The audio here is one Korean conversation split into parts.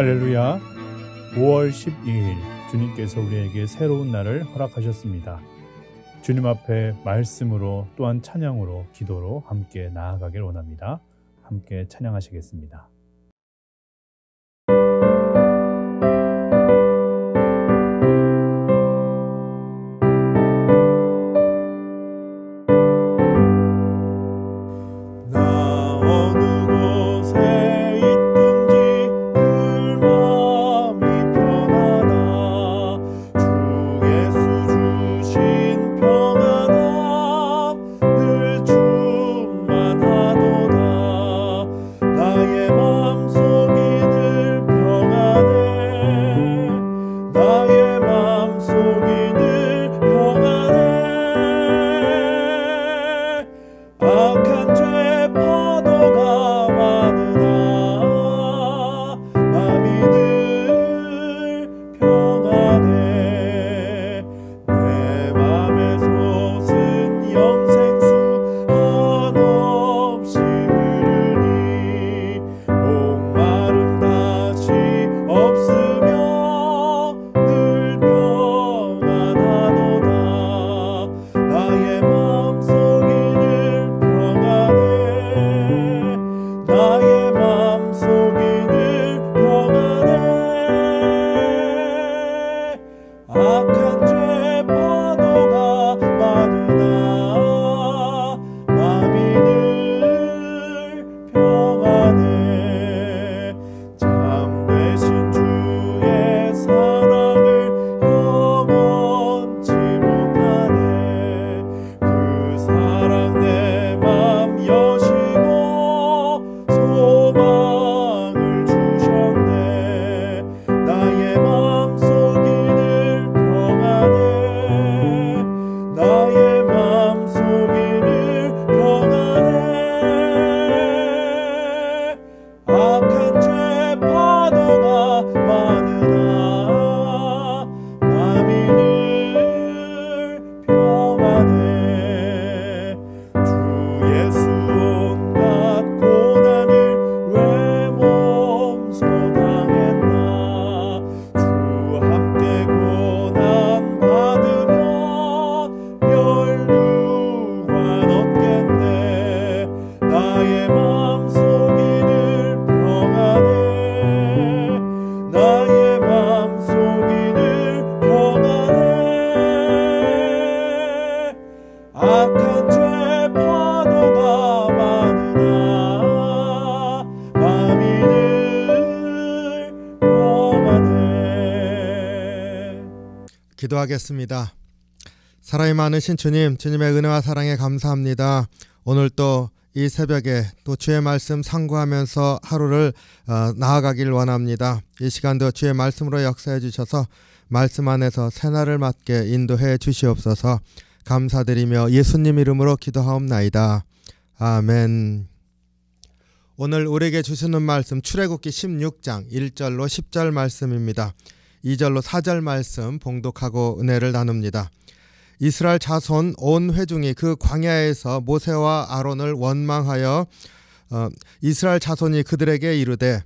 할렐루야. 5월 12일 주님께서 우리에게 새로운 날을 허락하셨습니다. 주님 앞에 말씀으로 또한 찬양으로 기도로 함께 나아가길 원합니다. 함께 찬양하시겠습니다. 기도하겠습니다. 사랑이 많으신 주님, 주님의 은혜와 사랑에 감사합니다. 오늘 또 이 새벽에 또 주의 말씀 상고하면서 하루를 나아가길 원합니다. 이 시간도 주의 말씀으로 역사해 주셔서 말씀 안에서 새날을 맞게 인도해 주시옵소서. 감사드리며 예수님 이름으로 기도하옵나이다. 아멘. 오늘 우리에게 주시는 말씀 출애굽기 16장 1절로 10절 말씀입니다. 2절로 4절 말씀 봉독하고 은혜를 나눕니다. 이스라엘 자손 온 회중이 그 광야에서 모세와 아론을 원망하여 이스라엘 자손이 그들에게 이르되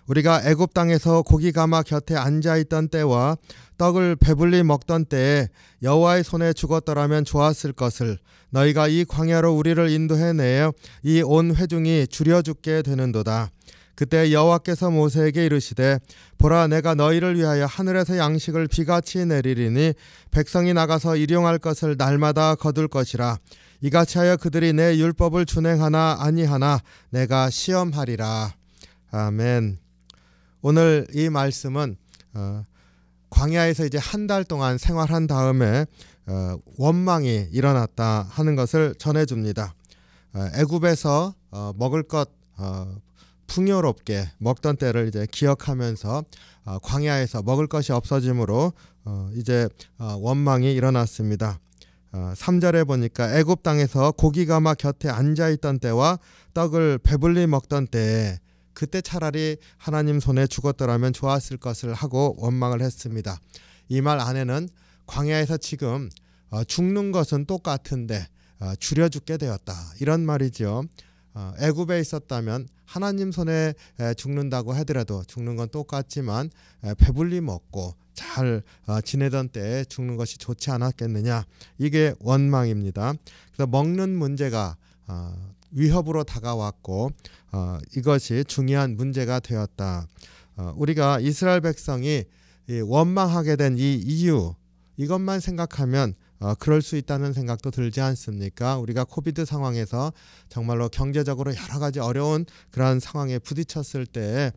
우리가 애굽 땅에서 고기 가마 곁에 앉아있던 때와 떡을 배불리 먹던 때에 여호와의 손에 죽었더라면 좋았을 것을 너희가 이 광야로 우리를 인도해내어 이 온 회중이 줄여 죽게 되는도다. 그때 여호와께서 모세에게 이르시되 보라 내가 너희를 위하여 하늘에서 양식을 비같이 내리리니 백성이 나가서 일용할 것을 날마다 거둘 것이라. 이같이 하여 그들이 내 율법을 준행하나 아니하나 내가 시험하리라. 아멘. 오늘 이 말씀은 광야에서 이제 한 달 동안 생활한 다음에 원망이 일어났다 하는 것을 전해줍니다. 애굽에서 먹을 것 풍요롭게 먹던 때를 이제 기억하면서 광야에서 먹을 것이 없어지므로 이제 원망이 일어났습니다. 3절에 보니까 애굽 땅에서 고기 가마 곁에 앉아있던 때와 떡을 배불리 먹던 때에 그때 차라리 하나님 손에 죽었더라면 좋았을 것을 하고 원망을 했습니다. 이 말 안에는 광야에서 지금 죽는 것은 똑같은데 줄여 죽게 되었다 이런 말이죠. 애굽에 있었다면 하나님 손에 죽는다고 하더라도 죽는 건 똑같지만 배불리 먹고 잘 지내던 때에 죽는 것이 좋지 않았겠느냐. 이게 원망입니다. 그래서 먹는 문제가 위협으로 다가왔고 이것이 중요한 문제가 되었다. 우리가 이스라엘 백성이 원망하게 된 이 이유, 이것만 생각하면 그럴 수 있다는 생각도 들지 않습니까? 우리가 코비드 상황에서 정말로 경제적으로 여러 가지 어려운 그런 상황에 부딪혔을 때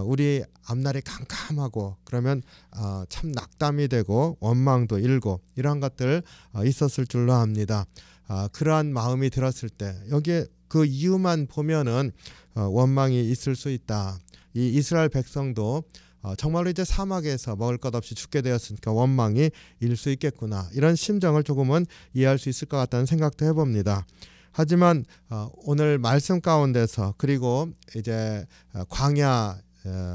우리 앞날이 캄캄하고 그러면 참 낙담이 되고 원망도 일고 이러한 것들 있었을 줄로 압니다. 그러한 마음이 들었을 때 여기에 그 이유만 보면은 원망이 있을 수 있다. 이 이스라엘 백성도 정말로 이제 사막에서 먹을 것 없이 죽게 되었으니까 원망이 일 수 있겠구나. 이런 심정을 조금은 이해할 수 있을 것 같다는 생각도 해봅니다. 하지만 오늘 말씀 가운데서 그리고 이제 광야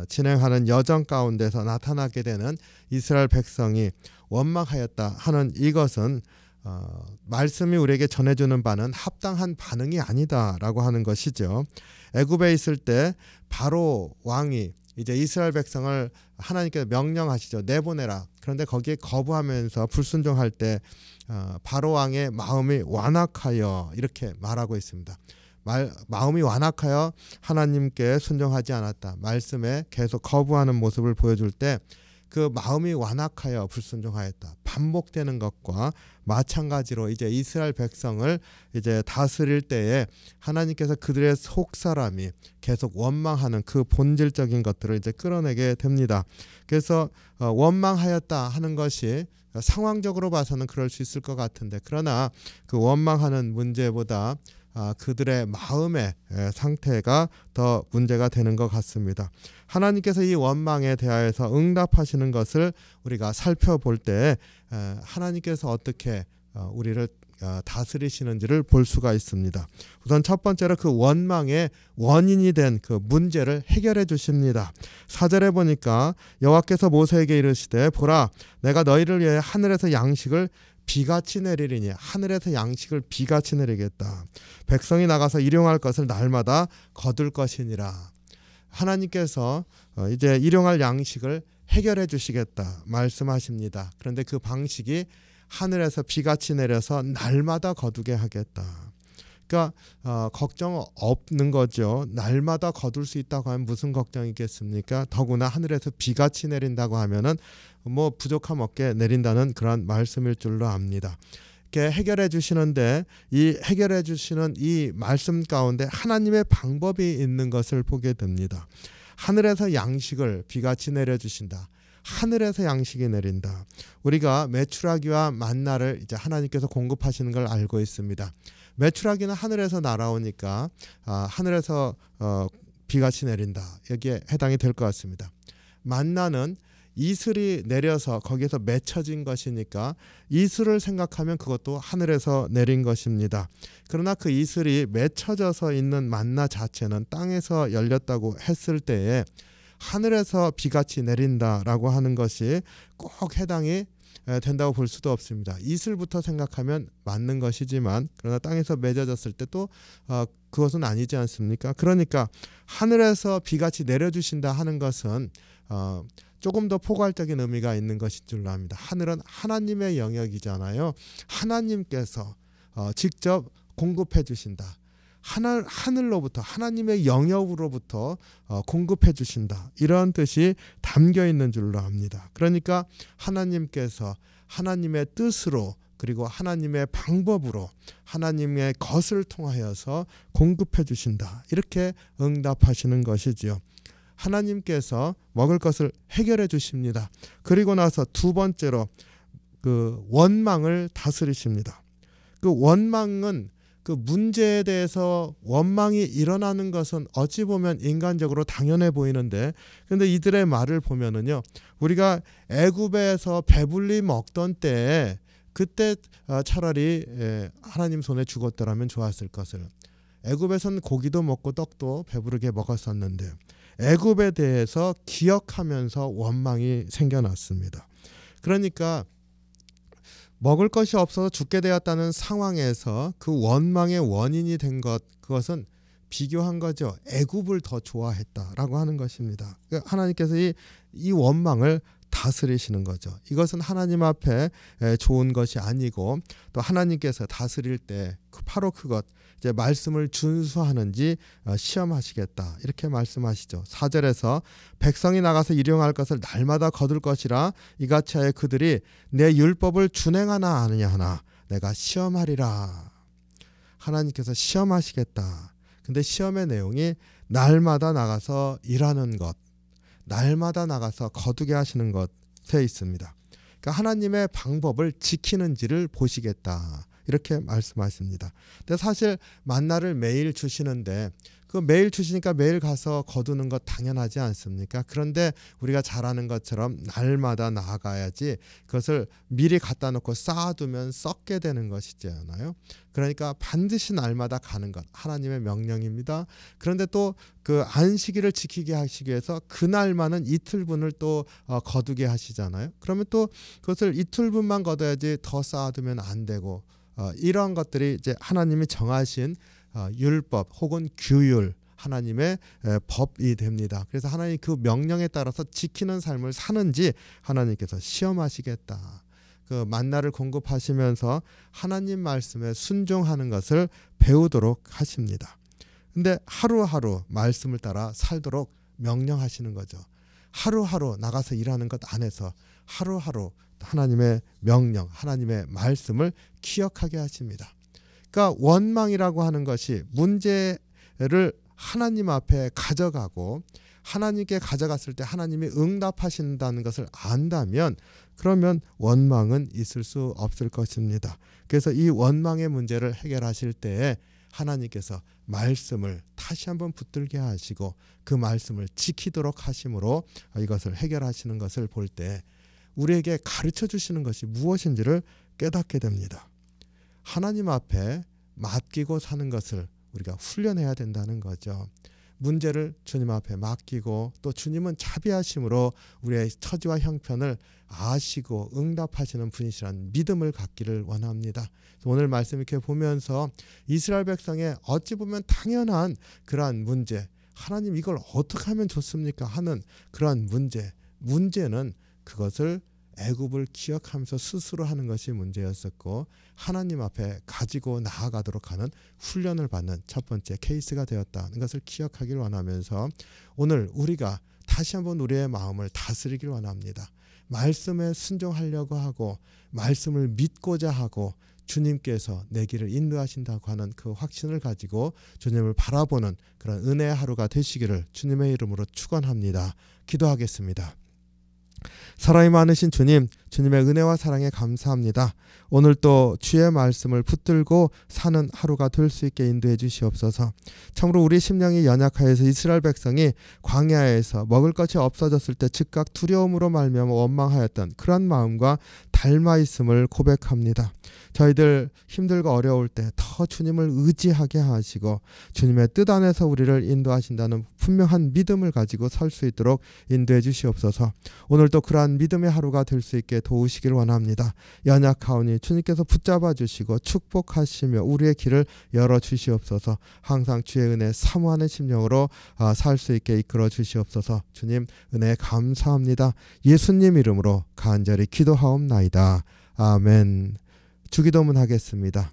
진행하는 여정 가운데서 나타나게 되는 이스라엘 백성이 원망하였다 하는 이것은 말씀이 우리에게 전해주는 바는 합당한 반응이 아니다라고 하는 것이죠. 애굽에 있을 때 바로 왕이 이제 이스라엘 백성을 하나님께서 명령하시죠. 내보내라. 그런데 거기에 거부하면서 불순종할 때 바로 왕의 마음이 완악하여 이렇게 말하고 있습니다. 마음이 완악하여 하나님께 순종하지 않았다. 말씀에 계속 거부하는 모습을 보여줄 때 그 마음이 완악하여 불순종하였다. 반복되는 것과 마찬가지로 이제 이스라엘 백성을 이제 다스릴 때에 하나님께서 그들의 속 사람이 계속 원망하는 그 본질적인 것들을 이제 끌어내게 됩니다. 그래서 원망하였다 하는 것이 상황적으로 봐서는 그럴 수 있을 것 같은데 그러나 그 원망하는 문제보다 그들의 마음의 상태가 더 문제가 되는 것 같습니다. 하나님께서 이 원망에 대하여서 응답하시는 것을 우리가 살펴볼 때 하나님께서 어떻게 우리를 다스리시는지를 볼 수가 있습니다. 우선 첫 번째로 그 원망의 원인이 된 그 문제를 해결해 주십니다. 4절에 보니까 여호와께서 모세에게 이르시되 보라 내가 너희를 위해 하늘에서 양식을 비같이 내리리니 하늘에서 양식을 비같이 내리겠다. 백성이 나가서 일용할 것을 날마다 거둘 것이니라. 하나님께서 이제 일용할 양식을 해결해 주시겠다 말씀하십니다. 그런데 그 방식이 하늘에서 비같이 내려서 날마다 거두게 하겠다. 그러니까 걱정 없는 거죠. 날마다 거둘 수 있다고 하면 무슨 걱정이겠습니까? 더구나 하늘에서 비같이 내린다고 하면은 뭐 부족함 없게 내린다는 그런 말씀일 줄로 압니다. 이렇게 해결해 주시는데 이 해결해 주시는 이 말씀 가운데 하나님의 방법이 있는 것을 보게 됩니다. 하늘에서 양식을 비같이 내려주신다. 하늘에서 양식이 내린다. 우리가 메추라기와 만나를 이제 하나님께서 공급하시는 걸 알고 있습니다. 메추라기는 하늘에서 날아오니까 하늘에서 비같이 내린다. 여기에 해당이 될 것 같습니다. 만나는 이슬이 내려서 거기에서 맺혀진 것이니까 이슬을 생각하면 그것도 하늘에서 내린 것입니다. 그러나 그 이슬이 맺혀져서 있는 만나 자체는 땅에서 열렸다고 했을 때에 하늘에서 비같이 내린다라고 하는 것이 꼭 해당이 된다고 볼 수도 없습니다. 이슬부터 생각하면 맞는 것이지만 그러나 땅에서 맺어졌을 때 또 그것은 아니지 않습니까? 그러니까 하늘에서 비같이 내려주신다 하는 것은 조금 더 포괄적인 의미가 있는 것인 줄로 압니다. 하늘은 하나님의 영역이잖아요. 하나님께서 직접 공급해 주신다. 하늘로부터 하나님의 영역으로부터 공급해 주신다. 이런 뜻이 담겨 있는 줄로 압니다. 그러니까 하나님께서 하나님의 뜻으로 그리고 하나님의 방법으로 하나님의 것을 통하여서 공급해 주신다. 이렇게 응답하시는 것이지요. 하나님께서 먹을 것을 해결해 주십니다. 그리고 나서 두 번째로 그 원망을 다스리십니다. 그 원망은 그 문제에 대해서 원망이 일어나는 것은 어찌 보면 인간적으로 당연해 보이는데 그런데 이들의 말을 보면은요 우리가 애굽에서 배불리 먹던 때에 그때 차라리 하나님 손에 죽었더라면 좋았을 것을 애굽에서는 고기도 먹고 떡도 배부르게 먹었었는데 애굽에 대해서 기억하면서 원망이 생겨났습니다. 그러니까 먹을 것이 없어서 죽게 되었다는 상황에서 그 원망의 원인이 된 것 그것은 비교한 거죠. 애굽을 더 좋아했다라고 하는 것입니다. 그러니까 하나님께서 이 원망을 다스리시는 거죠. 이것은 하나님 앞에 좋은 것이 아니고 또 하나님께서 다스릴 때 바로 그것 이제 말씀을 준수하는지 시험하시겠다 이렇게 말씀하시죠. 4절에서 백성이 나가서 일용할 것을 날마다 거둘 것이라 이같이 하여 그들이 내 율법을 준행하나 아느냐 하나 내가 시험하리라. 하나님께서 시험하시겠다. 근데 시험의 내용이 날마다 나가서 일하는 것, 날마다 나가서 거두게 하시는 것에 있습니다. 그러니까 하나님의 방법을 지키는지를 보시겠다. 이렇게 말씀하십니다. 근데 사실 만나를 매일 주시는데 그 매일 주시니까 매일 가서 거두는 것 당연하지 않습니까? 그런데 우리가 잘 아는 것처럼 날마다 나아가야지 그것을 미리 갖다 놓고 쌓아두면 썩게 되는 것이잖아요. 그러니까 반드시 날마다 가는 것 하나님의 명령입니다. 그런데 또 그 안식일을 지키게 하시기 위해서 그날만은 이틀분을 또 거두게 하시잖아요. 그러면 또 그것을 이틀분만 거둬야지 더 쌓아두면 안 되고 이런 것들이 이제 하나님이 정하신 율법 혹은 규율 하나님의 법이 됩니다. 그래서 하나님 그 명령에 따라서 지키는 삶을 사는지 하나님께서 시험하시겠다. 그 만나를 공급하시면서 하나님 말씀에 순종하는 것을 배우도록 하십니다. 근데 하루하루 말씀을 따라 살도록 명령하시는 거죠. 하루하루 나가서 일하는 것 안에서 하루하루 하나님의 명령, 하나님의 말씀을 기억하게 하십니다. 그러니까 원망이라고 하는 것이 문제를 하나님 앞에 가져가고 하나님께 가져갔을 때 하나님이 응답하신다는 것을 안다면 그러면 원망은 있을 수 없을 것입니다. 그래서 이 원망의 문제를 해결하실 때에 하나님께서 말씀을 다시 한번 붙들게 하시고 그 말씀을 지키도록 하심으로 이것을 해결하시는 것을 볼 때 우리에게 가르쳐 주시는 것이 무엇인지를 깨닫게 됩니다. 하나님 앞에 맡기고 사는 것을 우리가 훈련해야 된다는 거죠. 문제를 주님 앞에 맡기고 또 주님은 자비하심으로 우리의 처지와 형편을 아시고 응답하시는 분이시라는 믿음을 갖기를 원합니다. 오늘 말씀 이렇게 보면서 이스라엘 백성의 어찌 보면 당연한 그러한 문제, 하나님 이걸 어떻게 하면 좋습니까 하는 그러한 문제는 그것을 애굽을 기억하면서 스스로 하는 것이 문제였었고 하나님 앞에 가지고 나아가도록 하는 훈련을 받는 첫 번째 케이스가 되었다는 것을 기억하길 원하면서 오늘 우리가 다시 한번 우리의 마음을 다스리길 원합니다. 말씀에 순종하려고 하고 말씀을 믿고자 하고 주님께서 내 길을 인도하신다고 하는 그 확신을 가지고 주님을 바라보는 그런 은혜의 하루가 되시기를 주님의 이름으로 축원합니다. 기도하겠습니다. 사랑이 많으신 주님, 주님의 은혜와 사랑에 감사합니다. 오늘 또 주의 말씀을 붙들고 사는 하루가 될 수 있게 인도해 주시옵소서. 참으로 우리 심령이 연약하여서 이스라엘 백성이 광야에서 먹을 것이 없어졌을 때 즉각 두려움으로 말미암아 원망하였던 그런 마음과 닮아 있음을 고백합니다. 저희들 힘들고 어려울 때 더 주님을 의지하게 하시고 주님의 뜻 안에서 우리를 인도하신다는 분명한 믿음을 가지고 설 수 있도록 인도해 주시옵소서. 오늘도 그러한 믿음의 하루가 될 수 있게 도우시길 원합니다. 연약하오니 주님께서 붙잡아 주시고 축복하시며 우리의 길을 열어주시옵소서. 항상 주의 은혜 사모하는 심령으로 살 수 있게 이끌어 주시옵소서. 주님 은혜 감사합니다. 예수님 이름으로 간절히 기도하옵나이다. 아멘. 주기도문 하겠습니다.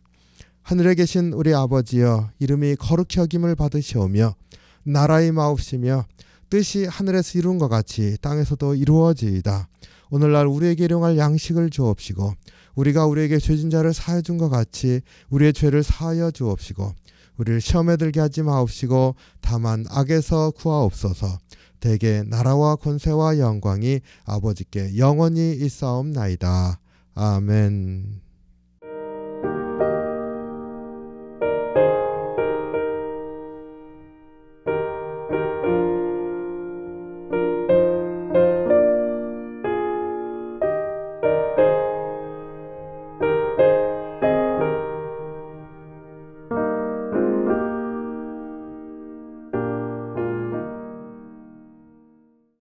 하늘에 계신 우리 아버지여, 이름이 거룩히 여김을 받으시오며 나라의 마옵시며 뜻이 하늘에서 이룬 것 같이 땅에서도 이루어지이다. 오늘날 우리에게 일용할 양식을 주옵시고 우리가 우리에게 죄진 자를 사하여 준 것 같이 우리의 죄를 사하여 주옵시고 우리를 시험에 들게 하지 마옵시고 다만 악에서 구하옵소서. 대개 나라와 권세와 영광이 아버지께 영원히 있사옵나이다. 아멘.